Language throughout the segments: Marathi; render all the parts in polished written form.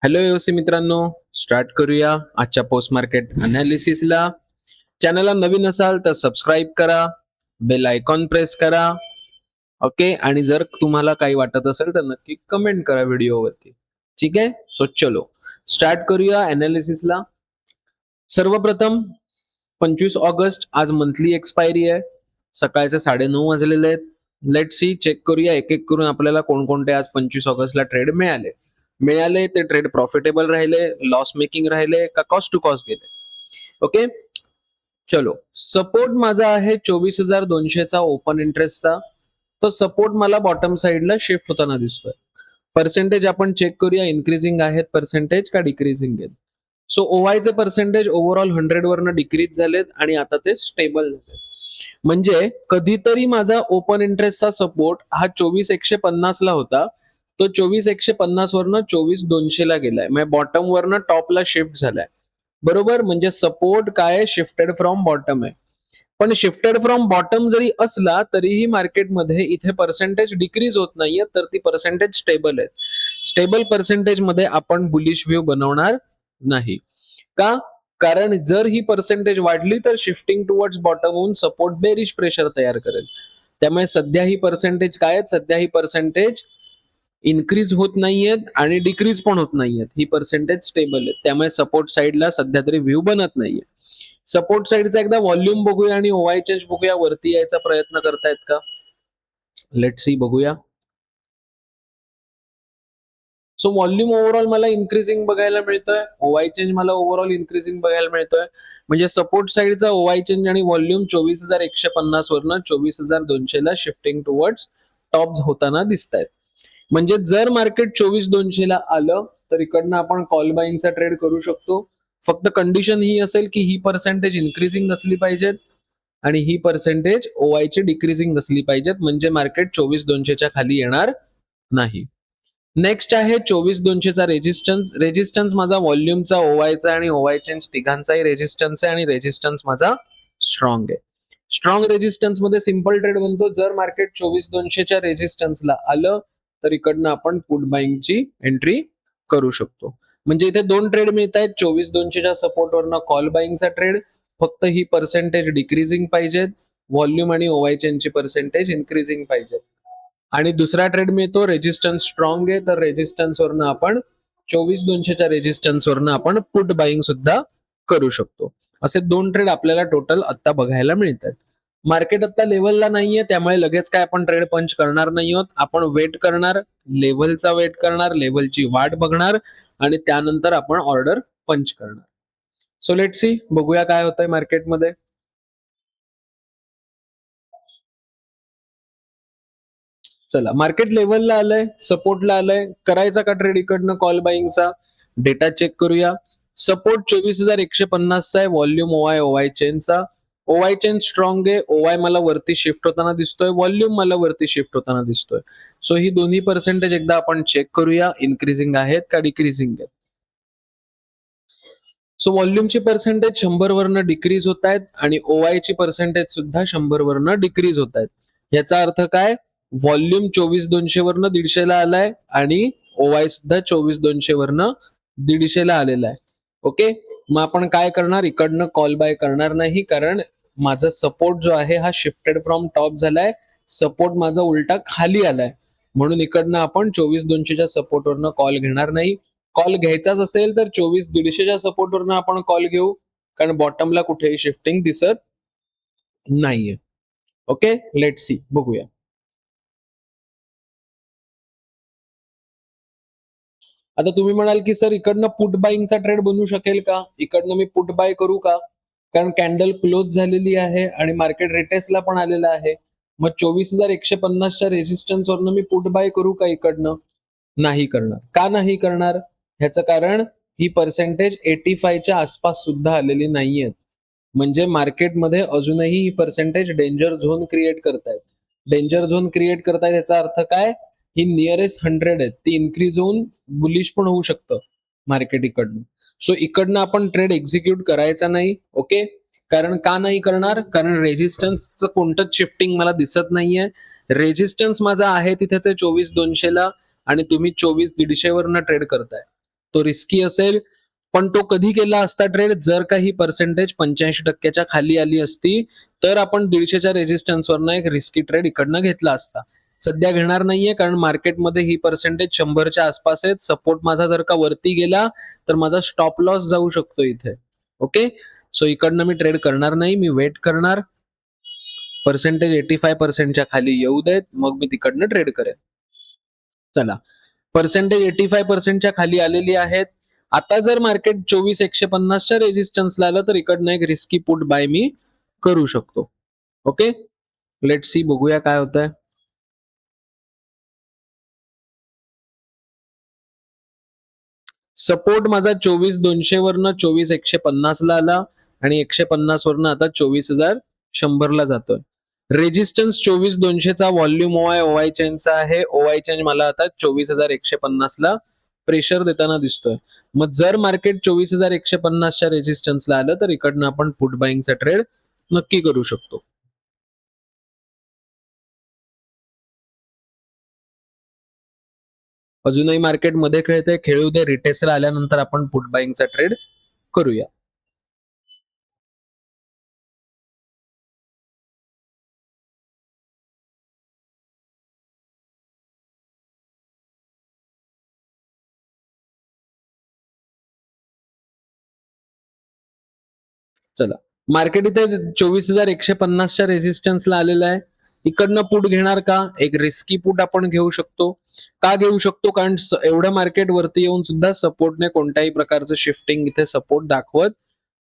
हॅलो एओसी मित्रांनो, स्टार्ट करूया आजच्या पोस्ट मार्केट अनालिसिसला. चॅनलला नवीन असाल तर सबस्क्राईब करा, बेल आयकॉन प्रेस करा. ओके, आणि जर तुम्हाला काही वाटत असेल तर नक्की कमेंट करा व्हिडिओवरती. ठीक आहे, सो चलो स्टार्ट करूया अनालिसिसला. सर्वप्रथम 25 ऑगस्ट आज मंथली एक्सपायरी आहे. सकाळचे 9:30 वाजलेले आहेत. लेट सी, चेक करूया एक एक करून आपल्याला कोणकोणते आज 25 ऑगस्टला ट्रेड मिळाले ते ट्रेड प्रॉफिटेबल राहिले, लॉस मेकिंग राहिले का कॉस्ट टू कॉस्ट गेले. ओके, चलो. सपोर्ट माझा आहे 24,200चा ओपन इंटरेस्टचा. तो सपोर्ट मला बॉटम साइडला शिफ्ट होताना दिसतोय. पर्सेंटेज आपण चेक करूया, इन्क्रीजिंग आहेत पर्सेंटेज का डिक्रीजिंग आहेत. सो ओवायचे पर्सेंटेज ओव्हरऑल 100 वरनं डिक्रीज झालेत आणि आता ते स्टेबल झाले. म्हणजे कधीतरी माझा ओपन इंटरेस्टचा सपोर्ट हा 24,150 ला होता, तो 24,150 वरनं 24,200 ला गेलाय. म्हणजे बॉटम वरनं टॉपला शिफ्ट झालाय. बरोबर, म्हणजे सपोर्ट काय शिफ्टेड फ्रॉम बॉटम आहे. पण शिफ्टेड फ्रॉम बॉटम जरी असला तरीही मार्केटमध्ये इथे पर्सेंटेज डिक्रीज होत नाहीये, तर ती पर्सेंटेज स्टेबल आहे. स्टेबल पर्सेंटेज मध्ये आपण बुलिश व्ह्यू बनवणार नाही. का? कारण जर ही पर्सेंटेज वाढली तर शिफ्टिंग टुवर्ड्स बॉटम होऊन सपोर्ट बेरिश प्रेशर तयार करेल. त्यामुळे सध्या ही पर्सेंटेज काय आहेत, सध्या ही पर्सेंटेज इन्क्रीज होत नाहीयेत आणि डिक्रीज पण होत नाहीयेत. ही पर्सेंटेज स्टेबल आहे. त्यामुळे सपोर्ट साइडला सध्या तरी व्ह्यू बनत नाहीये. सपोर्ट साइडचा एकदा व्हॉल्यूम बघूया आणि ओवाय चेंज बघूया, वरती यायचा प्रयत्न करतायत का. लेट सी, बघूया. सो व्हॉल्यूम ओव्हरऑल मला इन्क्रीजिंग बघायला मिळतोय, ओवाय चेंज मला ओव्हरऑल इन्क्रीजिंग बघायला मिळतोय. म्हणजे सपोर्ट साइडचा ओवाय चेंज आणि व्हॉल्यूम 24,150 वरनं 24,200 ला शिफ्टिंग टुवर्ड्स टॉप होताना दिसत आहेत. म्हणजे जर मार्केट 24,200 ला आलं तर इकडनं आपण कॉल बाईंगचा ट्रेड करू शकतो. फक्त कंडिशन ही असेल की ही पर्सेंटेज इन्क्रीजिंग असली पाहिजेत आणि ही पर्सेंटेज ओवायची डिक्रीजिंग असली पाहिजेत, म्हणजे मार्केट 24,200च्या खाली येणार नाही. नेक्स्ट आहे 24,200चा रेजिस्टन्स. रेजिस्टन्स माझा व्हॉल्यूमचा, ओवायचा आणि ओवाय चेंज तिघांचाही रेजिस्टन्स आहे आणि रेजिस्टन्स माझा स्ट्रॉंग आहे. स्ट्रॉंग रेजिस्टन्स मध्ये सिंपल ट्रेड बनतो. जर मार्केट 24,200च्या रेजिस्टन्सला आलं तर इकडनं आपण पुट बाईंगची एंट्री करू शकतो. म्हणजे इथे दोन ट्रेड मिळत आहेत. 24,200च्या सपोर्टवरनं कॉल बाईंगचा ट्रेड. फक्त ही पर्सेंटेज डिक्रीजिंग पाहिजेत, व्हॉल्यूम आणि ओवाय चेंजची पर्सेंटेज इन्क्रीजिंग पाहिजेत. आणि दुसरा ट्रेड मिळतो, रेजिस्टन्स स्ट्रॉंग आहे तर रेजिस्टन्स वरनं आपण 24,200च्या रेजिस्टन्स वरनं आपण पुट बाईंग सुद्धा करू शकतो. असे दोन ट्रेड आपल्याला टोटल आता बघायला मिळतात. मार्केट आता लेवलला नाहीये, त्यामुळे लगेच काय आपण ट्रेड पंच करणार नाही आहोत. आपण वेट करणार, लेव्हलचा वेट करणार, लेव्हलची वाट बघणार आणि त्यानंतर आपण ऑर्डर पंच करणार. सो लेट सी, बघूया काय होतंय मार्केटमध्ये. चला, मार्केट लेवलला आलंय, सपोर्टला आलंय, करायचा का ट्रेड इकडनं कॉल बाईंगचा. डेटा चेक करूया. सपोर्ट 24,150चा आहे, व्हॉल्यूम ओवाय चेनचा. ओवाय चेन स्ट्रॉंग आहे, ओवाय मला वरती शिफ्ट होताना दिसतोय, व्हॉल्यूम मला वरती शिफ्ट होताना दिसतोय. सो ही दोन्ही पर्सेंटेज एकदा आपण चेक करूया, इन्क्रीजिंग आहेत का डिक्रीजिंग आहेत. सो व्हॉल्यूमची पर्सेंटेज 100 वरनं डिक्रीज होत आहेत आणि ओवायची पर्सेंटेज सुद्धा 100 वरनं डिक्रीज होत आहेत. याचा अर्थ काय, व्हॉल्यूम 24,200 वरनं 150 ला आलाय आणि ओवाय सुद्धा 24,200 वरनं 150 ला आलेला आहे. ओके, मग आपण काय करणार, इकडनं कॉल बाय करणार नाही, कारण माझा सपोर्ट जो आहे हा शिफ्टेड फ्रॉम टॉप झालाय. सपोर्ट माझा उलटा खाली आलाय, म्हणून इकडनं आपण 24,200च्या सपोर्टवरनं कॉल घेणार नाही. कॉल घ्यायचाच असेल तर 24,150च्या सपोर्टवरनं आपण कॉल घेऊ, कारण बॉटमला कुठेही शिफ्टिंग दिसत नाहीये. ओके, लेट सी, बघूया. आता तुम्ही म्हणाल की सर इकडनं पुट बाईंगचा ट्रेड बनू शकेल का, इकडनं मी पुट बाय करू का, कारण कॅन्डल क्लोज झालेली आहे आणि मार्केट रिटेस्टला पण आलेलं आहे. मग 24,150च्या रेजिस्टन्स वरनं मी पुट बाय करू का इकडनं. नाही करणार. का नाही करणार, ह्याचं कारण ही पर्सेंटेज 85च्या आसपास सुद्धा आलेली नाहीये. म्हणजे मार्केटमध्ये अजूनही ही पर्सेंटेज डेंजर झोन क्रिएट करतायत. डेंजर झोन क्रिएट करतायत याचा अर्थ काय, ही नियरेस्ट 100 आहेत, ती इन्क्रीज होऊन बुलिश पण होऊ शकतं मार्केट इकडनं. सो इकडनं आपण ट्रेड एक्झिक्यूट करायचा नाही. ओके, कारण का नाही करणार, कारण रेजिस्टन्सचं कोणतंच शिफ्टिंग मला दिसत नाहीये. रेजिस्टन्स माझा आहे तिथेच आहे 24,200 ला आणि तुम्ही 24,150 वरनं ट्रेड करताय. तो रिस्की असेल, पण तो कधी केला असता ट्रेड जर का ही पर्सेंटेज 85% खाली आली असती, तर आपण 150च्या रेजिस्टन्सवरनं एक रिस्की ट्रेड इकडनं घेतला असता. सध्या घेणार नाहीये कारण मार्केटमध्ये ही पर्सेंटेज 100च्या आसपास आहेत. सपोर्ट माझा जर का वरती गेला तर माझा स्टॉप लॉस जाऊ शकतो इथे. ओके, सो इकडनं मी ट्रेड करणार नाही, मी वेट करणार. पर्सेंटेज 85% खाली येऊ देत, मग मी तिकडनं ट्रेड करेन. चला, पर्सेंटेज 85% खाली आलेली आहेत. आता जर मार्केट 24,150च्या रेजिस्टन्सला आलं तर इकडनं एक रिस्की पुट बाय मी करू शकतो. ओके, लेट सी, बघूया काय होतंय. सपोर्ट माझा 24,200 वरनं 24,150 ला आला आणि 150 वरनं आता 24,100 ला जातोय. रेजिस्टन्स 24,200 चा व्हॉल्यूम ओआय चेनचा आहे. ओआय चेन मला आता 24,150 ला प्रेशर देताना दिसतोय. मग जर मार्केट 24,150च्या रेजिस्टन्सला आलं तर इकडनं आपण पुट बाईंगचा ट्रेड नक्की करू शकतो. अजूनही मार्केट मध्ये खेळते, खेळू दे. रिटेसला आल्यानंतर आपण पुट बाईंगचा ट्रेड करूया. चला, मार्केट इथे 24,150च्या रेजिस्टन्सला आलेलं आहे. इकडनं पुट घेणार का? एक रिस्की पुट आपण घेऊ शकतो. का घेऊ शकतो? कारण एवढं मार्केट वरती येऊन सुद्धा सपोर्टने कोणत्याही प्रकारचं शिफ्टिंग इथे सपोर्ट दाखवत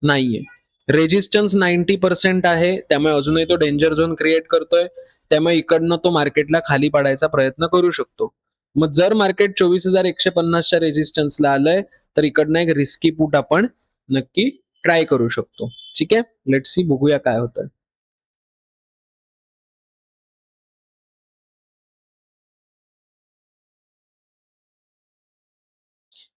नाहीये. रेजिस्टन्स 90% आहे, त्यामुळे अजूनही तो डेंजर झोन क्रिएट करतोय. त्यामुळे इकडनं तो मार्केटला खाली पाडायचा प्रयत्न करू शकतो. मग जर मार्केट 24,150च्या रेजिस्टन्सला आलंय तर इकडनं एक रिस्की पुट आपण नक्की ट्राय करू शकतो. ठीक आहे, लेट्स सी, बघूया काय होतं.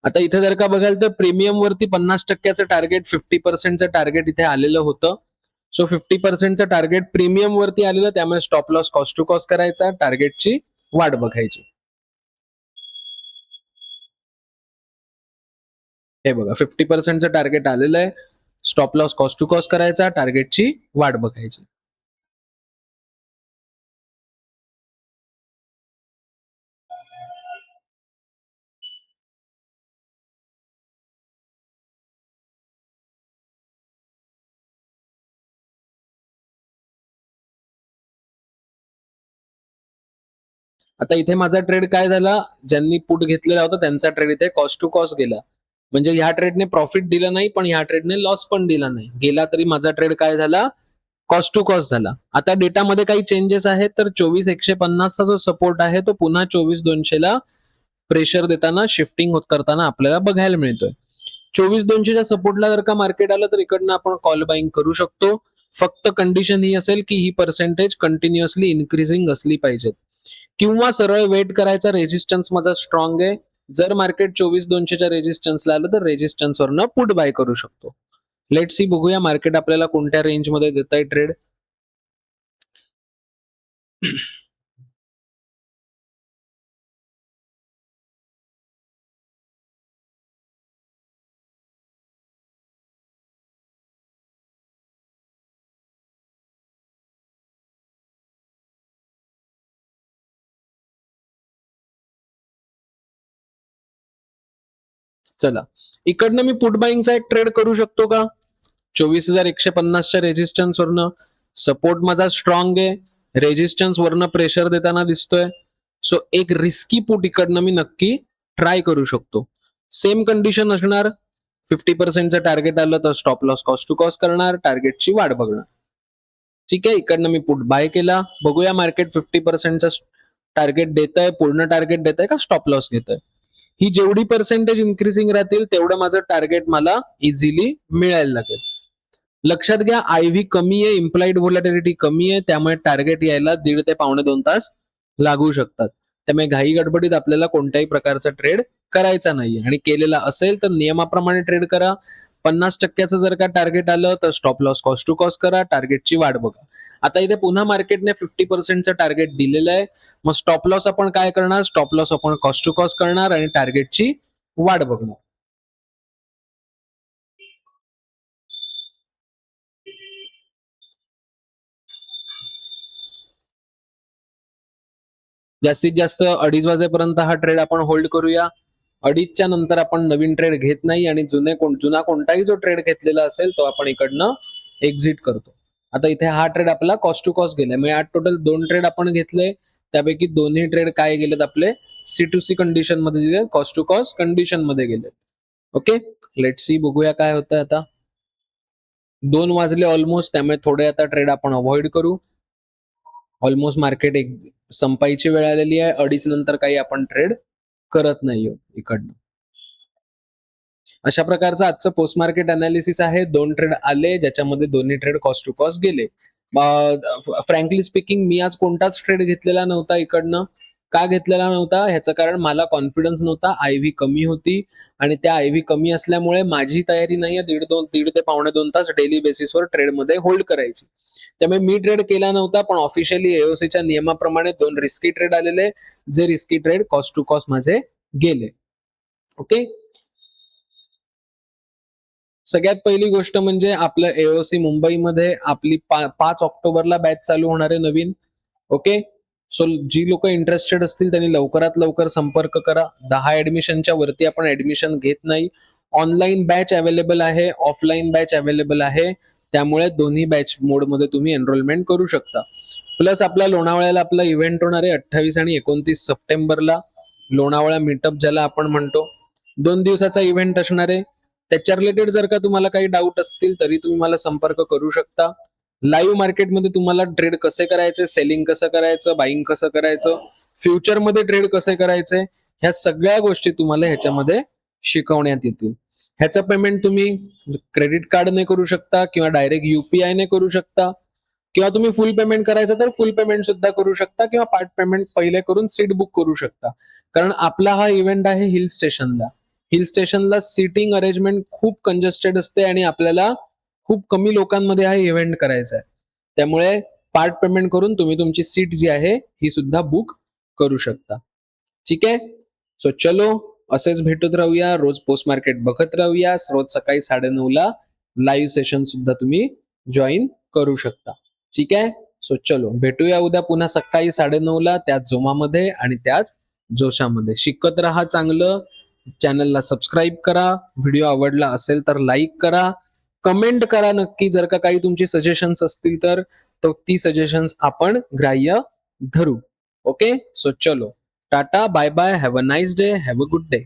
आता इथे जर का बघाल तर प्रीमियम वरती 50%चं टार्गेट, 50%चं टार्गेट इथे आलेलं होतं. सो 50%चं टार्गेट प्रीमियम वरती आलेलं, त्यामुळे stop loss cost to cost करायचा, टार्गेटची वाट बघायची. हे बघा, 50%चं टार्गेट आलेलं आहे. Stop loss cost to cost करायचा, टार्गेटची वाट बघायची. आता इथे माझा ट्रेड काय झाला, ज्यांनी पुट घेतलेला होता त्यांचा ट्रेड इथे कॉस्ट टू कॉस्ट गेला. म्हणजे ह्या ट्रेडने प्रॉफिट दिलं नाही, पण ह्या ट्रेडने लॉस पण दिला नाही. गेला तरी माझा ट्रेड काय झाला, कॉस्ट टू कॉस्ट झाला. आता डेटामध्ये काही चेंजेस आहेत, तर 24,150चा जो सपोर्ट आहे तो पुन्हा 24,200 ला प्रेशर देताना, शिफ्टिंग होत करताना आपल्याला बघायला मिळतोय. 24,200च्या सपोर्टला जर का मार्केट आलं तर इकडनं आपण कॉल बाईंग करू शकतो. फक्त कंडिशन ही असेल की ही पर्सेंटेज कंटिन्युअसली इन्क्रीजिंग असली पाहिजे, किंवा सरळ वेट करायचा. रेजिस्टन्स माझा स्ट्रॉंग आहे. जर मार्केट 24,200च्या रेजिस्टन्सला आलं तर रेजिस्टन्सवरनं पुट बाय करू शकतो. लेट सी, बघूया मार्केट आपल्याला कोणत्या रेंजमध्ये देत आहे ट्रेड. चला, इकडनं मी पुट बाईंगचा एक ट्रेड करू शकतो का? 24,150च्या रेजिस्टन्स वरनं सपोर्ट माझा स्ट्रॉंग आहे, रेजिस्टन्स वरनं प्रेशर देताना दिसतोय. सो एक रिस्की पुट इकडनं मी नक्की ट्राय करू शकतो. सेम कंडिशन असणार. 50%चं टार्गेट आलं तर stop loss cost to cost करणार, टार्गेटची वाट बघणार. ठीक आहे, इकडनं मी पुट बाय केला. बघूया मार्केट 50%चं टार्गेट देत आहे, पूर्ण टार्गेट देत आहे का स्टॉप लॉस घेत आहे. ही जेवढी पर्सेंटेज इन्क्रीजिंग राहतील तेवढं माझं टार्गेट मला इझिली मिळायला लागेल. लक्षात घ्या, आयव्ही कमी आहे, इम्प्लाइड व्होलॅटिलिटी कमी आहे, त्यामुळे टार्गेट यायला 1.5 ते पावणे 2 तास लागू शकतात. त्यामुळे घाई गडबडीत आपल्याला कोणत्याही प्रकारचा ट्रेड करायचा नाहीये, आणि केलेला असेल तर नियमाप्रमाणे ट्रेड करा. 50%चं जर का टार्गेट आलं तर stop loss cost to cost करा, टार्गेटची वाट बघा. आता इथे पुन्हा मार्केटने 50%चं टार्गेट दिलेलं आहे. मग स्टॉप लॉस आपण काय करणार? स्टॉप लॉस आपण कॉस्ट टू कॉस्ट करणार आणि टार्गेटची वाट बघणार. जास्तीत जास्त 2:30 वाजेपर्यंत हा ट्रेड आपण होल्ड करूया. 2:30च्या नंतर आपण नवीन ट्रेड घेत नाही आणि जुना कोणताही जो ट्रेड घेतलेला असेल तो आपण इकडनं एक्झिट करतो. आता इथे हा ट्रेड आपला कॉस्ट टू कॉस्ट गेलाय. म्हणजे आज टोटल 2 ट्रेड आपण घेतले, त्यापैकी दोन्ही ट्रेड काय गेलेत आपले C2C कंडिशन मध्ये दिले, कॉस्ट टू कॉस्ट कंडिशन मध्ये गेले. ओके, लेट सी बघूया काय होतं आता. 2 वाजले ऑलमोस्ट, त्यामुळे थोडे आता ट्रेड आपण अवॉइड करू. ऑलमोस्ट मार्केट एक संपायची वेळ आलेली आहे. 2:30 नंतर काही आपण ट्रेड करत नाहीये इकडनं. अशा प्रकारचं आजचं पोस्ट मार्केट अनालिसिस आहे. 2 ट्रेड आले, ज्याच्यामध्ये दोन्ही ट्रेड कॉस्ट टू कॉस्ट गेले. फ्रँकली स्पीकिंग मी आज कोणताच ट्रेड घेतलेला नव्हता इकडनं. का घेतलेला नव्हता ह्याचं कारण मला कॉन्फिडन्स नव्हता. IV कमी होती आणि त्या IV कमी असल्यामुळे माझी तयारी नाहीये दीड ते पावणे 2 तास डेली बेसिसवर ट्रेडमध्ये होल्ड करायची. त्यामुळे मी ट्रेड केला नव्हता, पण ऑफिशियली एओसीच्या नियमाप्रमाणे 2 रिस्की ट्रेड आलेले, जे risky trade cost to cost माझे गेले. ओके, सगळ्यात पहिली गोष्ट म्हणजे आपलं एओसी मुंबईमध्ये आपली 5 ऑक्टोबरला बॅच चालू होणार आहे नवीन. ओके, सो जी लोक इंटरेस्टेड असतील त्यांनी लवकरात लवकर संपर्क करा. 10 ऍडमिशनच्या वरती आपण ऍडमिशन घेत नाही. ऑनलाईन बॅच अवेलेबल आहे, ऑफलाईन बॅच अवेलेबल आहे, त्यामुळे दोन्ही बॅच मोडमध्ये तुम्ही एनरोलमेंट करू शकता. प्लस आपला लोणावळ्याला आपला इव्हेंट होणार आहे 28 आणि 29 सप्टेंबरला, लोणावळा मीटअप ज्याला आपण म्हणतो. 2 दिवसाचा इव्हेंट असणार आहे. त्याच्या रिलेटेड जर का तुम्हाला काही डाऊट असतील तरी तुम्ही मला संपर्क करू शकता. लाईव्ह मार्केटमध्ये तुम्हाला ट्रेड कसे करायचे, सेलिंग कसं करायचं, बाईंग कसं करायचं, फ्युचरमध्ये ट्रेड कसे करायचे, ह्या सगळ्या गोष्टी तुम्हाला ह्याच्यामध्ये शिकवण्यात येतील. ह्याचं पेमेंट तुम्ही क्रेडिट कार्डने करू शकता किंवा डायरेक्ट UPI ने करू शकता, किंवा तुम्ही फुल पेमेंट करायचं तर फुल पेमेंट सुद्धा करू शकता, किंवा पार्ट पेमेंट पहिले करून सीट बुक करू शकता. कारण आपला हा इव्हेंट आहे हिल स्टेशनला. हिल स्टेशनला सीटिंग अरेंजमेंट खूप कंजेस्टेड असते आणि आपल्याला खूप कमी लोकांमध्ये हा इव्हेंट करायचा आहे. त्यामुळे पार्ट पेमेंट करून तुम्ही तुमची सीट जी आहे ही सुद्धा बुक करू शकता. ठीक आहे, सो चलो असेच भेटत राहूया, रोज पोस्ट मार्केट बघत राहूया. रोज सकाळी 9:30ला लाईव्ह सेशन सुद्धा तुम्ही जॉईन करू शकता. ठीक आहे, सो चलो भेटूया उद्या पुन्हा सकाळी 9:30ला त्याच जोमामध्ये आणि त्याच जोशामध्ये. शिकत राहा चांगलं. चॅनलला सबस्क्राईब करा. व्हिडिओ आवडला असेल तर लाईक करा, कमेंट करा नक्की. जर का काही तुमची सजेशन्स असतील तर ती सजेशन्स आपण ग्राह्य धरू. ओके, सो चलो tata, bye bye, have a nice day, have a good day.